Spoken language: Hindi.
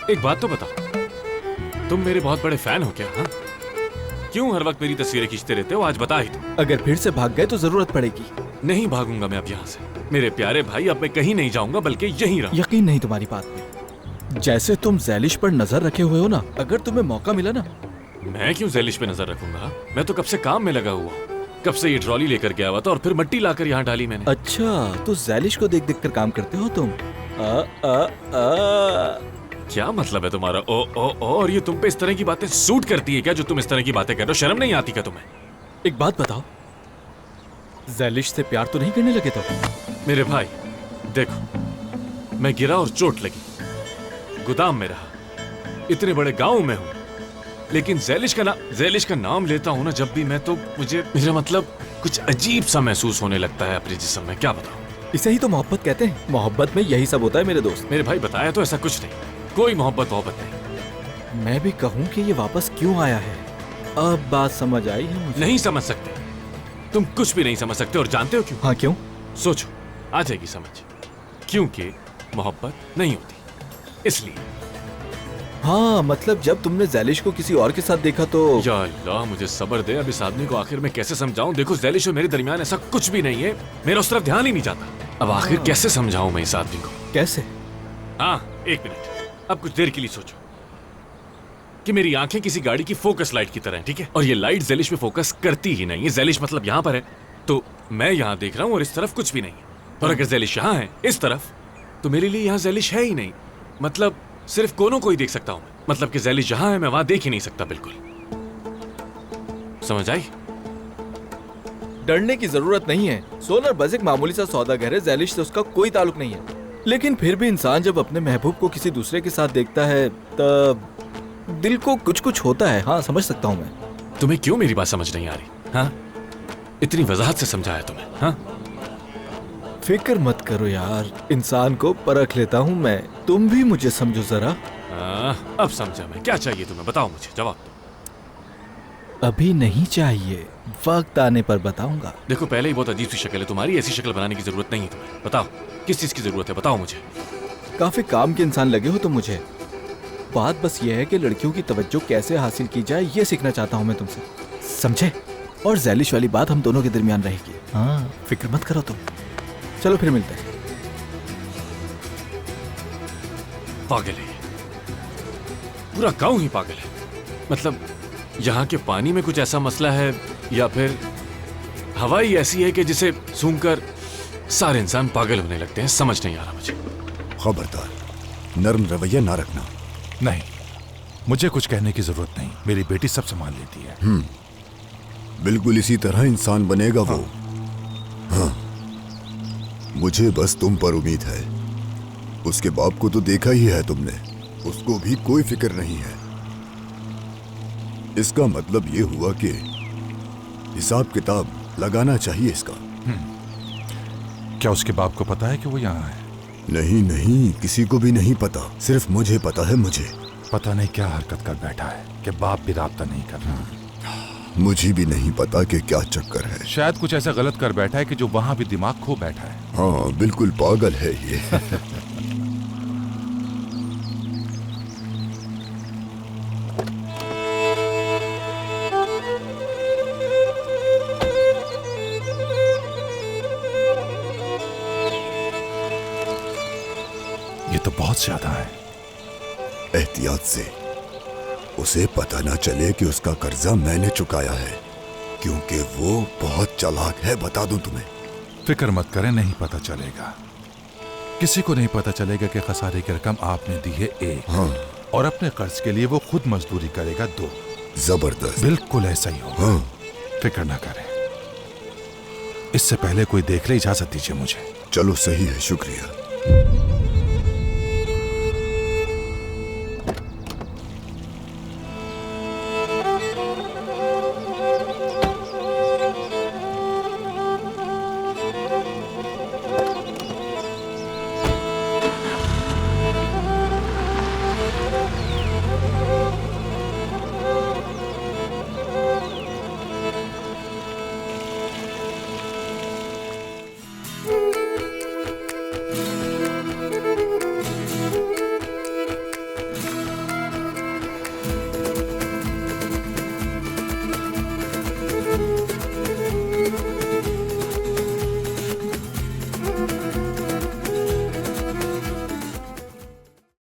एक बात तो बताओ, तुम मेरे बहुत बड़े फैन हो क्या? हाँ, क्यों हर वक्त मेरी तस्वीरें खींचते रहते हो? आज बता ही दो। अगर फिर से भाग गए तो जरूरत पड़ेगी। नहीं भागूंगा मैं अब यहाँ से मेरे प्यारे भाई। अब मैं कहीं नहीं जाऊंगा बल्कि यहीं रहूंगा। यकीन नहीं तुम्हारी बात पे। जैसे तुम जैलिश पर नजर रखे हुए हो ना, अगर तुम्हें मौका मिला ना। मैं क्यों जैलिश पे नजर रखूंगा? मैं तो कब से काम में लगा हुआ हूँ। कब से ये ट्रॉली लेकर के आया हुआ था और फिर मट्टी लाकर यहाँ डाली मैंने। अच्छा, तो जैलिश को देख देख कर काम करते हो तुम। क्या मतलब है तुम्हारा? ओ ओ ओ, और ये तुम पे इस तरह की बातें सूट करती है क्या? जो तुम इस तरह की बातें कर रहे हो, शर्म नहीं आती क्या तुम्हें? एक बात बताओ, जैलिश से प्यार तो नहीं करने लगे तो? मेरे भाई देखो, मैं गिरा और चोट लगी, गोदाम में रहा, इतने बड़े गांव में हूं, लेकिन जैलिश का नाम लेता हूं ना जब भी मैं, तो मुझे मेरा मतलब कुछ अजीब सा महसूस होने लगता है अपने जिस्म में। क्या बताऊं? इसे ही तो मोहब्बत कहते हैं। मोहब्बत में यही सब होता है मेरे दोस्त। मेरे भाई बताया तो ऐसा कुछ नहीं, कोई मोहब्बत नहीं। मैं भी कहूँ कि ये वापस क्यों आया है, अब बात समझ आई है मुझे। नहीं समझ सकते तुम, कुछ भी नहीं समझ सकते। और जानते हो क्यों? हाँ क्यों? सोचो, आ जाएगी समझ। क्योंकि मोहब्बत नहीं होती, इसलिए। हाँ मतलब जब तुमने जैलिश को किसी और के साथ देखा तो। या अल्लाह, मुझे सब्र दे। अब इस आदमी को आखिर में कैसे समझाऊं? देखो, जैलिश और मेरे दरमियान ऐसा कुछ भी नहीं है, मेरा उस तरफ ध्यान ही नहीं जाता। अब आखिर कैसे समझाऊं मैं इस आदमी को? कैसे? हाँ, एक मिनट, अब कुछ देर के लिए सोचो कि मेरी आंखें किसी गाड़ी की फोकस लाइट की तरह हैं, ठीक है? और ये लाइट जैलिश पे फोकस करती ही नहीं है। जैलिश मतलब यहाँ पर है, तो मैं यहाँ देख रहा हूँ और इस तरफ कुछ भी नहीं है। और अगर जैलिश यहाँ है इस तरफ, तो मेरे लिए यहाँ जैलिश है ही नहीं। मतलब सिर्फ कोनों को ही देख सकता हूँ मैं। मतलब कि जैलिश जहाँ है मैं वहां देख ही नहीं सकता। बिल्कुल समझ आई? डरने की जरूरत नहीं है। सोलर बस एक मामूली सा सौदागर है, जैलिश से उसका कोई ताल्लुक नहीं है। लेकिन फिर भी इंसान जब अपने महबूब को किसी दूसरे के साथ देखता है तब दिल को कुछ कुछ होता है। हाँ समझ सकता हूँ मैं। तुम्हें क्यों मेरी बात समझ नहीं आ रही? हाँ, इतनी वजाहत से समझाया तुम्हें। हाँ, फिक्र मत करो यार, इंसान को परख लेता हूँ मैं। तुम भी मुझे समझो जरा। अब समझा मैं। क्या चाहिए तुम्हें? बताओ मुझे, जवाब दो। अभी नहीं चाहिए, वक्त आने पर बताऊंगा। देखो, पहले ही बहुत अजीब सी शक्ल है तुम्हारी, ऐसी शक्ल बनाने की जरूरत नहीं है तुम्हें। बताओ किस चीज की जरूरत है, बताओ मुझे। काफी काम के इंसान लगे हो तुम मुझे। बात बस ये है कि लड़कियों की तवज्जो कैसे हासिल की जाए, ये सीखना चाहता हूँ मैं तुमसे, समझे? और जैलिश वाली बात हम दोनों के दरमियान रहेगी। हाँ फिक्र मत करो तुम। चलो फिर मिलते हैं। पागल है, पूरा गांव ही पागल है। मतलब यहाँ के पानी में कुछ ऐसा मसला है, या फिर हवा ही ऐसी है कि जिसे सूंघकर सारे इंसान पागल होने लगते हैं। समझ नहीं आ रहा मुझे। खबरदार, नर्म रवैया ना रखना। नहीं, मुझे कुछ कहने की जरूरत नहीं, मेरी बेटी सब संभाल लेती है। बिल्कुल इसी तरह इंसान बनेगा वो। हाँ, मुझे बस तुम पर उम्मीद है। उसके बाप को तो देखा ही है तुमने, उसको भी कोई फिक्र नहीं है। इसका मतलब ये हुआ कि हिसाब किताब लगाना चाहिए इसका। क्या उसके बाप को पता है कि वो यहाँ है? नहीं नहीं, किसी को भी नहीं पता, सिर्फ मुझे पता है। मुझे पता नहीं क्या हरकत कर बैठा है कि बाप भी राब्ता नहीं कर रहा। मुझे भी नहीं पता कि क्या चक्कर है। शायद कुछ ऐसा गलत कर बैठा है कि जो वहां भी दिमाग खो बैठा है। हाँ बिल्कुल पागल है ये। ये तो बहुत ज्यादा है। एहतियात से, उसे पता ना चले कि उसका कर्जा मैंने चुकाया है, क्योंकि वो बहुत चालाक है, बता दूं तुम्हें। फिक्र मत करें, नहीं पता चलेगा। किसी को नहीं पता चलेगा कि खसारे की रकम आपने दी है 1। हाँ, और अपने कर्ज के लिए वो खुद मजदूरी करेगा 2। जबरदस्त। बिल्कुल ऐसा ही होगा। हाँ, फिक्र ना करें। इससे पहले कोई देख ले, इजाजत दीजिए मुझे। चलो सही है, शुक्रिया।